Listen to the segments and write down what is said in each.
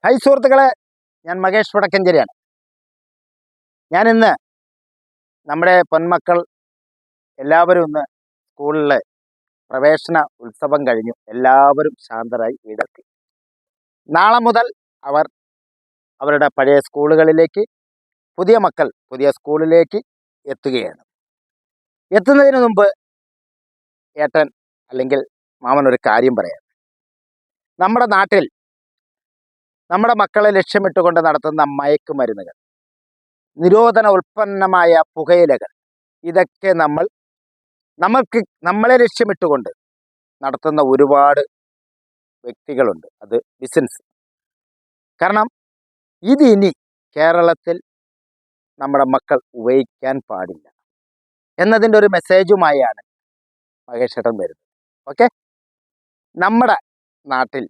Hi സുഹൃത്തുക്കളെ, ഞാൻ മകേഷ് വടക്കഞ്ചേരിയാണ്. ഞാനിന്ന് നമ്മുടെ പൊന്മക്കൾ എല്ലാവരും ഇന്ന് സ്കൂളിലെ പ്രവേശന ഉത്സവം കഴിഞ്ഞു. എല്ലാവരും ശാന്തരായി വീടെത്തി. നാളെ മുതൽ അവർ അവരുടെ പഴയ സ്കൂളുകളിലേക്ക്, പുതിയ മക്കൾ പുതിയ സ്കൂളിലേക്ക് എത്തുകയാണ്. എത്തുന്നതിന് മുമ്പ് ഏട്ടൻ അല്ലെങ്കിൽ മാമൻ ഒരു കാര്യം പറയാം. നമ്മുടെ നാട്ടിൽ നമ്മുടെ മക്കളെ ലക്ഷ്യമിട്ടുകൊണ്ട് നടത്തുന്ന മയക്കുമരുന്നുകൾ, നിരോധന ഉൽപ്പന്നമായ പുകയിലകൾ, ഇതൊക്കെ നമ്മളെ ലക്ഷ്യമിട്ടുകൊണ്ട് നടത്തുന്ന ഒരുപാട് വ്യക്തികളുണ്ട്. അത് ബിസിനസ്. കാരണം ഇതിനി കേരളത്തിൽ നമ്മുടെ മക്കൾ ഉപയോഗിക്കാൻ പാടില്ല എന്നതിൻ്റെ ഒരു മെസ്സേജുമായാണ് മഹേഷേട്ടൻ വരുന്നത്. ഓക്കെ, നമ്മുടെ നാട്ടിൽ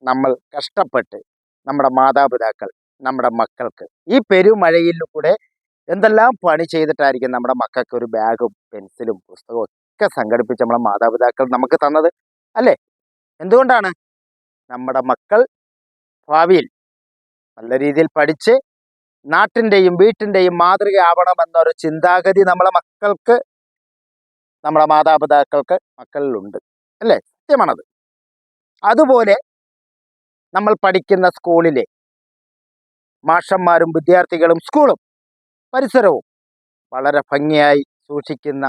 നമ്മൾ കഷ്ടപ്പെട്ട് നമ്മുടെ മാതാപിതാക്കൾ നമ്മുടെ മക്കൾക്ക് ഈ പെരുമഴയിൽ കൂടെ എന്തെല്ലാം പണി ചെയ്തിട്ടായിരിക്കും നമ്മുടെ മക്കൾക്ക് ഒരു ബാഗും പെൻസിലും പുസ്തകവും ഒക്കെ സംഘടിപ്പിച്ച് നമ്മളെ മാതാപിതാക്കൾ നമുക്ക് തന്നത് അല്ലേ? എന്തുകൊണ്ടാണ്? നമ്മുടെ മക്കൾ ഭാവിയിൽ നല്ല രീതിയിൽ പഠിച്ച് നാട്ടിൻ്റെയും വീട്ടിൻ്റെയും മാതൃകയാവണമെന്നൊരു ചിന്താഗതി നമ്മളെ മക്കൾക്ക്, നമ്മുടെ മാതാപിതാക്കൾക്ക് മക്കളിലുണ്ട് അല്ലേ? സത്യമാണത്. അതുപോലെ നമ്മൾ പഠിക്കുന്ന സ്കൂളിലെ മാഷന്മാരും വിദ്യാർത്ഥികളും സ്കൂളും പരിസരവും വളരെ ഭംഗിയായി സൂക്ഷിക്കുന്ന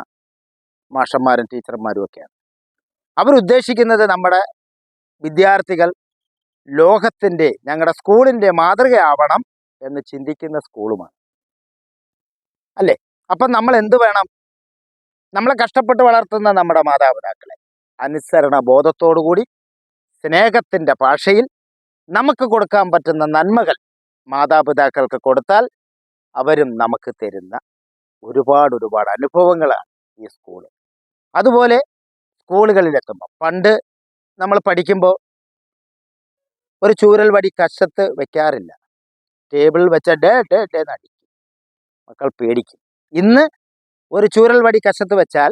മാഷന്മാരും ടീച്ചർമാരും ഒക്കെയാണ്. അവരുദ്ദേശിക്കുന്നത് നമ്മുടെ വിദ്യാർത്ഥികൾ ലോകത്തിൻ്റെ, ഞങ്ങളുടെ സ്കൂളിൻ്റെ മാതൃകയാവണം എന്ന് ചിന്തിക്കുന്ന സ്കൂളുമാണ് അല്ലേ? അപ്പം നമ്മൾ എന്ത് വേണം? നമ്മളെ കഷ്ടപ്പെട്ട് വളർത്തുന്ന നമ്മുടെ മാതാപിതാക്കളെ അനുസരണ ബോധത്തോടുകൂടി സ്നേഹത്തിൻ്റെ ഭാഷയിൽ നമുക്ക് കൊടുക്കാൻ പറ്റുന്ന നന്മകൾ മാതാപിതാക്കൾക്ക് കൊടുത്താൽ അവരും നമുക്ക് തരുന്ന ഒരുപാട് അനുഭവങ്ങളാണ് ഈ സ്കൂള്. അതുപോലെ സ്കൂളുകളിലെത്തുമ്പോൾ, പണ്ട് നമ്മൾ പഠിക്കുമ്പോൾ ഒരു ചൂരൽ വടി കശത്ത് വെക്കാറില്ല. ടേബിളിൽ വെച്ച ഡേ ഡേ ഡേ നടിക്കും, മക്കൾ പേടിക്കും. ഇന്ന് ഒരു ചൂരൽ വടി കശത്ത് വെച്ചാൽ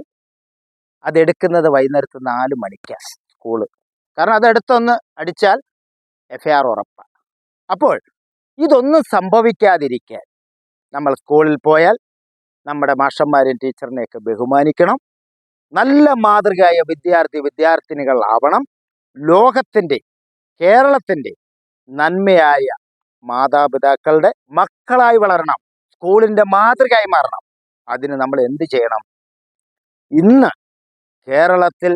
അതെടുക്കുന്നത് വൈകുന്നേരത്ത് 4 മണിക്കാണ് സ്കൂള്. കാരണം അതെടുത്തൊന്ന് അടിച്ചാൽ FIR ഉറപ്പാണ്. അപ്പോൾ ഇതൊന്നും സംഭവിക്കാതിരിക്കാൻ നമ്മൾ സ്കൂളിൽ പോയാൽ നമ്മുടെ മാഷന്മാരെയും ടീച്ചറിനെയൊക്കെ ബഹുമാനിക്കണം. നല്ല മാതൃകയായ വിദ്യാർത്ഥിനികൾ ആവണം. ലോകത്തിൻ്റെ, കേരളത്തിൻ്റെ നന്മയായ മാതാപിതാക്കളുടെ മക്കളായി വളരണം. സ്കൂളിൻ്റെ മാതൃകയായി മാറണം. അതിന് നമ്മൾ എന്ത് ചെയ്യണം? ഇന്ന് കേരളത്തിൽ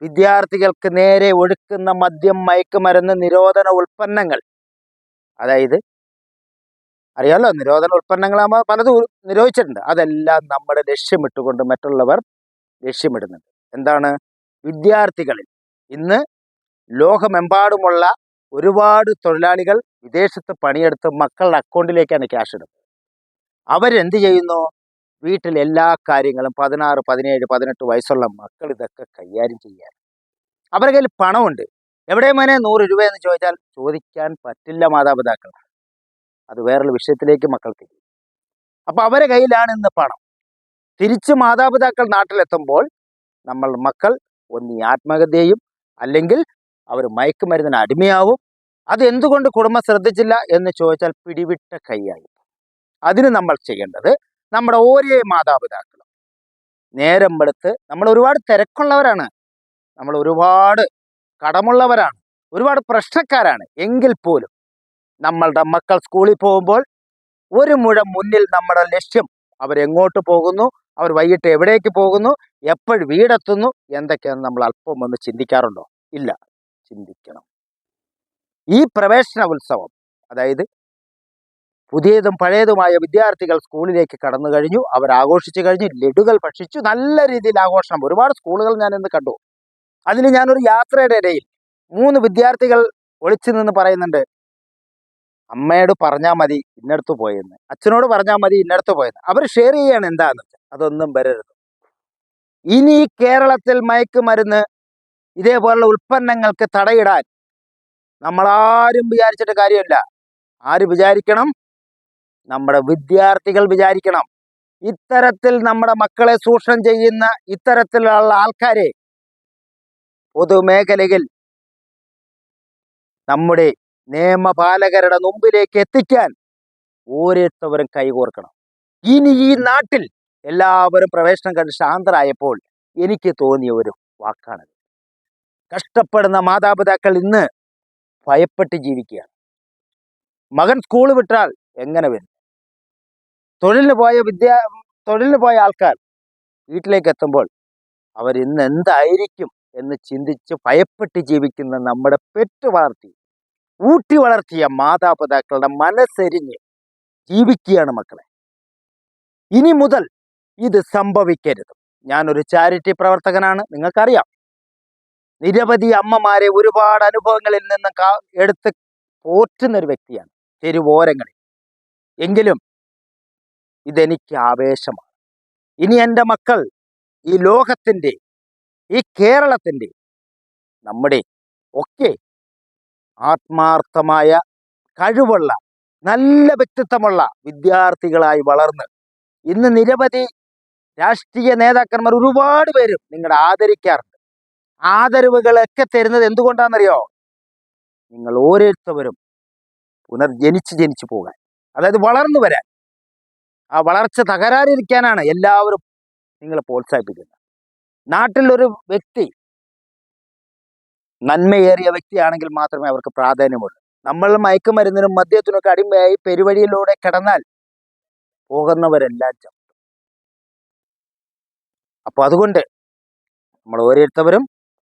വിദ്യാർത്ഥികൾക്ക് നേരെ ഒഴുക്കുന്ന മദ്യം, മയക്കുമരുന്ന്, നിരോധന ഉൽപ്പന്നങ്ങൾ, അതായത് അറിയാമല്ലോ, നിരോധന ഉൽപ്പന്നങ്ങളാകുമ്പോൾ പലതും നിരോധിച്ചിട്ടുണ്ട്. അതെല്ലാം നമ്മുടെ ലക്ഷ്യമിട്ടുകൊണ്ട് മറ്റുള്ളവർ ലക്ഷ്യമിടുന്നുണ്ട്. എന്താണ്? വിദ്യാർത്ഥികളിൽ ഇന്ന് ലോകമെമ്പാടുമുള്ള ഒരുപാട് തൊഴിലാളികൾ വിദേശത്ത് പണിയെടുത്ത് മക്കളുടെ അക്കൗണ്ടിലേക്കാണ് ക്യാഷ് ഇടുന്നത്. അവരെന്ത് ചെയ്യുന്നു? വീട്ടിൽ എല്ലാ കാര്യങ്ങളും 16, 17, 18 വയസ്സുള്ള മക്കൾ ഇതൊക്കെ കൈകാര്യം ചെയ്യാൻ അവരുടെ കയ്യിൽ പണമുണ്ട്. എവിടെ മോനെ 100 രൂപ എന്ന് ചോദിച്ചാൽ ചോദിക്കാൻ പറ്റില്ല മാതാപിതാക്കൾ. അത് വേറൊരു വിഷയത്തിലേക്ക് മക്കൾക്ക്. അപ്പം അവരുടെ കയ്യിലാണ് ഇന്ന് പണം. തിരിച്ച് മാതാപിതാക്കൾ നാട്ടിലെത്തുമ്പോൾ മക്കൾ ഒന്നീ ആത്മഹത്യയും അല്ലെങ്കിൽ അവർ മയക്കുമരുന്നിന് അടിമയാവും. അതെന്തുകൊണ്ട് കുടുംബം ശ്രദ്ധിച്ചില്ല എന്ന് ചോദിച്ചാൽ പിടിവിട്ട കൈയായി. അതിന് നമ്മൾ ചെയ്യേണ്ടത്, നമ്മുടെ ഓരോ മാതാപിതാക്കളും നേരം വെളുത്ത്, നമ്മൾ ഒരുപാട് തിരക്കുള്ളവരാണ്, നമ്മൾ ഒരുപാട് കടമുള്ളവരാണ്, ഒരുപാട് പ്രശ്നക്കാരാണ്. എങ്കിൽ പോലും നമ്മളുടെ മക്കൾ സ്കൂളിൽ പോകുമ്പോൾ ഒരു മുഴം മുന്നിൽ നമ്മുടെ ലക്ഷ്യം, അവരെങ്ങോട്ട് പോകുന്നു, അവർ വൈകിട്ട് എവിടേക്ക് പോകുന്നു, എപ്പോഴും വീടെത്തുന്നു, എന്തൊക്കെയാണെന്ന് നമ്മൾ അല്പം ഒന്ന് ചിന്തിക്കാറുണ്ടോ? ഇല്ല, ചിന്തിക്കണം. ഈ പ്രവേശന ഉത്സവം, അതായത് പുതിയതും പഴയതുമായ വിദ്യാർത്ഥികൾ സ്കൂളിലേക്ക് കടന്നു കഴിഞ്ഞു. അവർ ആഘോഷിച്ചു കഴിഞ്ഞു, ലഡുകൾ ഭക്ഷിച്ചു, നല്ല രീതിയിൽ ആഘോഷണം. ഒരുപാട് സ്കൂളുകൾ ഞാൻ ഇന്ന് കണ്ടു. അതിന് ഞാനൊരു യാത്രയുടെ ഇടയിൽ 3 വിദ്യാർത്ഥികൾ ഒളിച്ചു നിന്ന് പറയുന്നുണ്ട്, അമ്മയോട് പറഞ്ഞാൽ മതി ഇന്നടത്ത് പോയെന്ന്, അച്ഛനോട് പറഞ്ഞാൽ മതി ഇന്നടത്ത് പോയെന്ന്. അവർ ഷെയർ ചെയ്യാണ്. എന്താണെന്ന് വെച്ചാൽ അതൊന്നും വരരുത്. ഇനി കേരളത്തിൽ മയക്കുമരുന്ന് ഇതേപോലുള്ള ഉൽപ്പന്നങ്ങൾക്ക് തടയിടാൻ നമ്മളാരും വിചാരിച്ചിട്ട് കാര്യമില്ല. ആര് വിചാരിക്കണം? നമ്മുടെ വിദ്യാർത്ഥികൾ വിചാരിക്കണം. ഇത്തരത്തിൽ നമ്മുടെ മക്കളെ ചൂഷണം ചെയ്യുന്ന ഇത്തരത്തിലുള്ള ആൾക്കാരെ പൊതുമേഖലയിൽ നമ്മുടെ നിയമപാലകരുടെ മുമ്പിലേക്ക് എത്തിക്കാൻ ഓരോരുത്തവരും കൈകോർക്കണം. ഇനി ഈ നാട്ടിൽ എല്ലാവരും പ്രവേശനം കണ്ട് ശാന്തരായപ്പോൾ എനിക്ക് തോന്നിയ ഒരു വാക്കാണ്, കഷ്ടപ്പെടുന്ന മാതാപിതാക്കൾ ഇന്ന് ഭയപ്പെട്ട് ജീവിക്കുകയാണ്. മകൻ സ്കൂൾ വിട്ടാൽ എങ്ങനെ വരും? തൊഴിലിന് പോയ ആൾക്കാർ വീട്ടിലേക്ക് എത്തുമ്പോൾ അവർ ഇന്ന് എന്തായിരിക്കും എന്ന് ചിന്തിച്ച് ഭയപ്പെട്ട് ജീവിക്കുന്ന നമ്മുടെ ഊട്ടി വളർത്തിയ മാതാപിതാക്കളുടെ മനസ്സെരിഞ്ഞ് ജീവിക്കുകയാണ് മക്കളെ. ഇനി മുതൽ ഇത് സംഭവിക്കരുത്. ഞാനൊരു ചാരിറ്റി പ്രവർത്തകനാണ്, നിങ്ങൾക്കറിയാം. നിരവധി അമ്മമാരെ ഒരുപാട് അനുഭവങ്ങളിൽ നിന്നും എടുത്ത് പോറ്റുന്നൊരു വ്യക്തിയാണ് തെരുവോരങ്ങളിൽ. എങ്കിലും ഇതെനിക്ക് ആവേശമാണ്. ഇനി എൻ്റെ മക്കൾ ഈ ലോകത്തിൻ്റെ, ഈ കേരളത്തിൻ്റെ, നമ്മുടെ ഒക്കെ ആത്മാർത്ഥമായ കഴിവുള്ള നല്ല വ്യക്തിത്വമുള്ള വിദ്യാർത്ഥികളായി വളർന്ന് ഇന്ന് നിരവധി രാഷ്ട്രീയ നേതാക്കന്മാർ ഒരുപാട് പേരും നിങ്ങളെ ആദരിക്കാറുണ്ട്. ആദരവുകളൊക്കെ തരുന്നത് എന്തുകൊണ്ടാണെന്നറിയോ? നിങ്ങൾ ഓരോരുത്തവരും ജനിച്ചു പോകാൻ, അതായത് വളർന്നു വരാൻ, ആ വളർച്ച തകരാതിരിക്കാനാണ് എല്ലാവരും നിങ്ങളെ പ്രോത്സാഹിപ്പിക്കുന്നത്. നാട്ടിലൊരു വ്യക്തി നന്മയേറിയ വ്യക്തിയാണെങ്കിൽ മാത്രമേ അവർക്ക് പ്രാധാന്യമുള്ളൂ. നമ്മൾ മയക്കുമരുന്നിനും മദ്യത്തിനൊക്കെ അടിമയായി പെരുവഴിയിലൂടെ കിടന്നാൽ പോകുന്നവരെല്ലാം ചത്തു. അപ്പോൾ അതുകൊണ്ട് നമ്മൾ ഓരോരുത്തവരും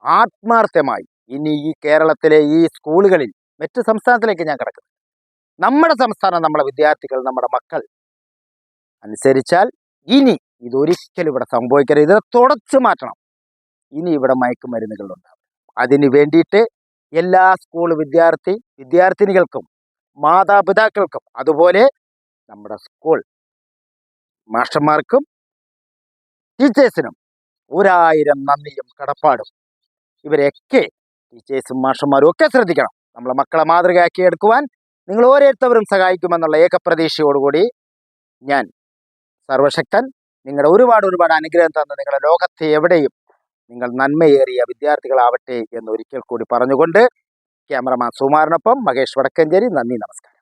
ആത്മാർത്ഥമായി ഇനി ഈ കേരളത്തിലെ ഈ സ്കൂളുകളിൽ, മറ്റ് സംസ്ഥാനത്തിലേക്ക് ഞാൻ കിടക്കുന്നു, നമ്മുടെ സംസ്ഥാനം, നമ്മുടെ വിദ്യാർത്ഥികൾ, നമ്മുടെ മക്കൾ അനുസരിച്ചാൽ ഇനി ഇതൊരിക്കലും ഇവിടെ സംഭവിക്കരുത്. ഇത് തുടച്ചു മാറ്റണം. ഇനി ഇവിടെ മയക്കുമരുന്നുകളുണ്ടാവും. അതിന് വേണ്ടിയിട്ട് എല്ലാ സ്കൂൾ വിദ്യാർത്ഥിനികൾക്കും മാതാപിതാക്കൾക്കും അതുപോലെ നമ്മുടെ സ്കൂൾ മാസ്റ്റർമാർക്കും ടീച്ചേഴ്സിനും 1000 നന്ദിയും കടപ്പാടും. ഇവരെയൊക്കെ ടീച്ചേഴ്സും മാസ്റ്റർമാരും ഒക്കെ ശ്രദ്ധിക്കണം. നമ്മളെ മക്കളെ മാതൃകയാക്കി എടുക്കുവാൻ നിങ്ങൾ ഓരോരുത്തവരും സഹായിക്കുമെന്നുള്ള ഏകപ്രതീക്ഷയോടുകൂടി ഞാൻ സർവശക്തൻ നിങ്ങളുടെ ഒരുപാട് അനുഗ്രഹം തന്ന് നിങ്ങളുടെ ലോകത്തെ എവിടെയും നിങ്ങൾ നന്മയേറിയ വിദ്യാർത്ഥികളാവട്ടെ എന്ന് ഒരിക്കൽ കൂടി പറഞ്ഞുകൊണ്ട് ക്യാമറമാൻ സുമാറിനൊപ്പം മഹേഷ് വടക്കഞ്ചേരി. നന്ദി, നമസ്കാരം.